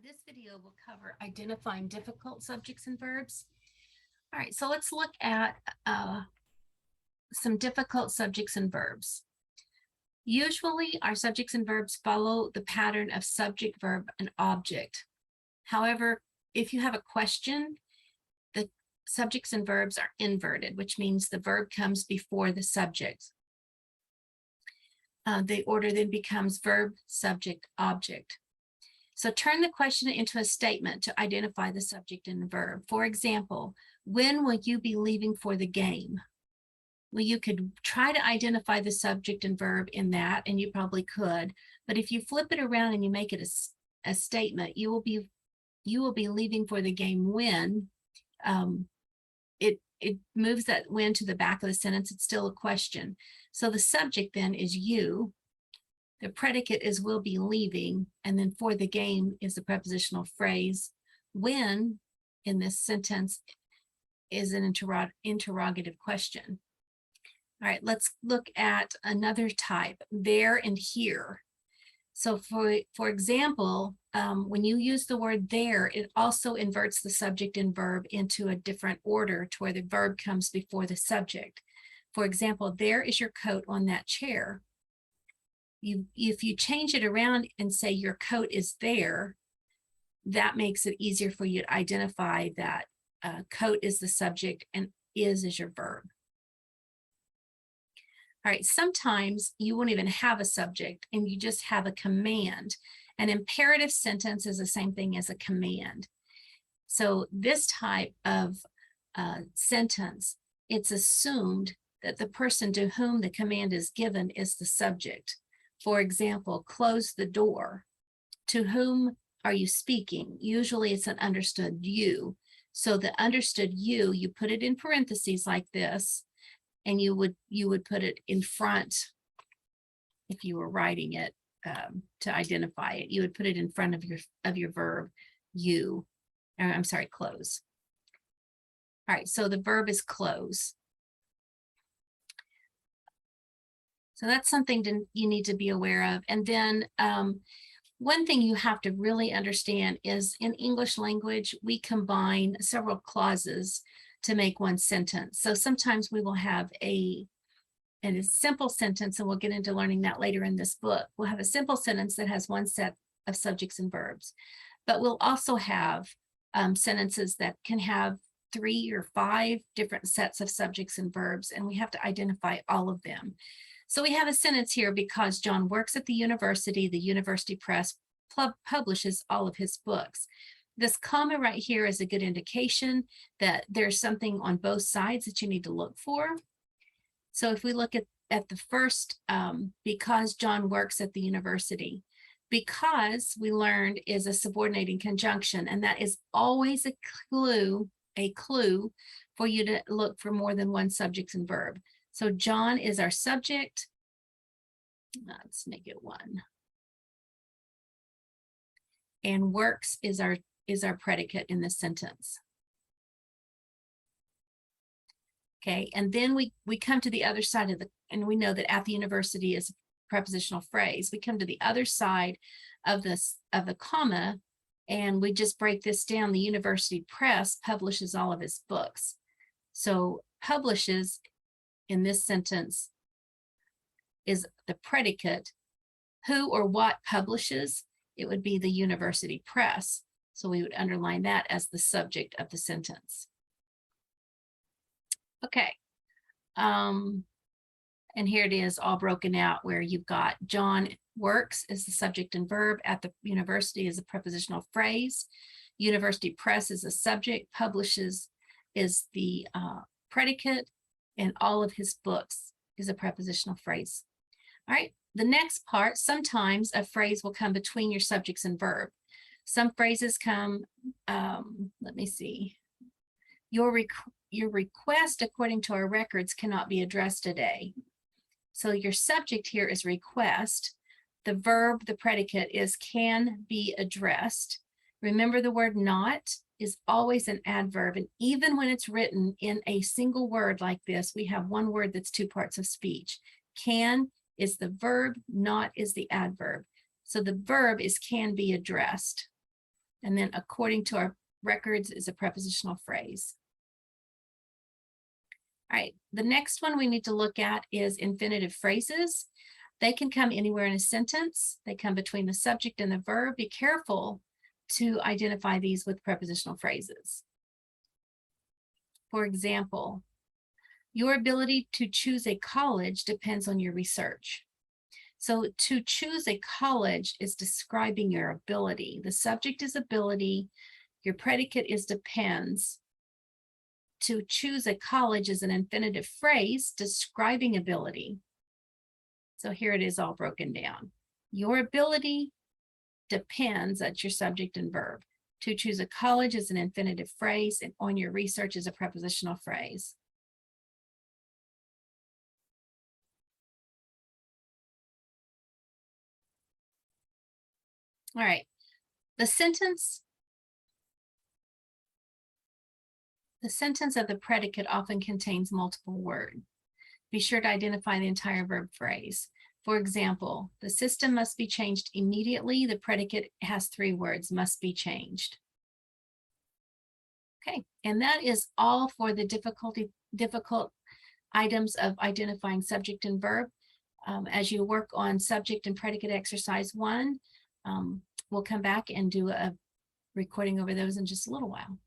This video will cover identifying difficult subjects and verbs. All right, so let's look at some difficult subjects and verbs. Usually our subjects and verbs follow the pattern of subject, verb, and object. However, if you have a question, the subjects and verbs are inverted, which means the verb comes before the subject. The order then becomes verb, subject, object. So turn the question into a statement to identify the subject and the verb. For example, when will you be leaving for the game? Well, you could try to identify the subject and verb in that, and you probably could. But if you flip it around and you make it a statement, you will be leaving for the game when. It moves that when to the back of the sentence. It's still a question. So the subject then is you. The predicate is will be leaving, and then for the game is the prepositional phrase. When in this sentence is an interrogative question. All right, let's look at another type, there and here. So for example, when you use the word there, it also inverts the subject and verb into a different order to where the verb comes before the subject. For example, there is your coat on that chair. If you change it around and say your coat is there, that makes it easier for you to identify that coat is the subject and is your verb. All right, sometimes you won't even have a subject and you just have a command. An imperative sentence is the same thing as a command. So this type of sentence, it's assumed that the person to whom the command is given is the subject. For example, close the door. To whom are you speaking? Usually it's an understood you. So the understood you put it in parentheses like this, and you would put it in front if you were writing it to identify it. You would put it in front of your verb, you. I'm sorry, close. All right, so the verb is close. So that's something you need to be aware of. And then one thing you have to really understand is in English language, we combine several clauses to make one sentence. So sometimes we will have a simple sentence, and we'll get into learning that later in this book. We'll have a simple sentence that has one set of subjects and verbs, but we'll also have sentences that can have 3 or 5 different sets of subjects and verbs, and we have to identify all of them. So we have a sentence here, because John works at the university press publishes all of his books. This comma right here is a good indication that there's something on both sides that you need to look for. So if we look at the first, because John works at the university, because we learned is a subordinating conjunction, and that is always a clue for you to look for more than one subject and verb. So John is our subject. Let's make it 1. And works is our predicate in this sentence. Okay, and then we come to the other side of and we know that at the university is a prepositional phrase. We come to the other side of the comma, and we just break this down. The university press publishes all of his books. So publishes in this sentence is the predicate. Who or what publishes? It would be the university press. So we would underline that as the subject of the sentence. Okay. And here it is all broken out, where you've got John works is the subject and verb, at the university is a prepositional phrase, university press is a subject, publishes is the predicate, and all of his books is a prepositional phrase. All right, the next part, sometimes a phrase will come between your subjects and verb. Some phrases come, let me see. Your request, according to our records, cannot be addressed today. So your subject here is request. The verb, the predicate, is can be addressed. Remember, the word not is always an adverb, and even when it's written in a single word like this, we have one word that's 2 parts of speech. Can is the verb, not is the adverb. So the verb is can be addressed. And then according to our records is a prepositional phrase. All right, the next one we need to look at is infinitive phrases. They can come anywhere in a sentence. They come between the subject and the verb. Be careful to identify these with prepositional phrases. For example, your ability to choose a college depends on your research. So to choose a college is describing your ability. The subject is ability. Your predicate is depends. To choose a college is an infinitive phrase describing ability. So here it is all broken down. Your ability depends, that's your subject and verb. To choose a college is an infinitive phrase, and on your research is a prepositional phrase. All right, the sentence of the predicate often contains multiple words. Be sure to identify the entire verb phrase. For example, the system must be changed immediately. The predicate has 3 words, must be changed. Okay, and that is all for the difficult items of identifying subject and verb. As you work on subject and predicate exercise 1, we'll come back and do a recording over those in just a little while.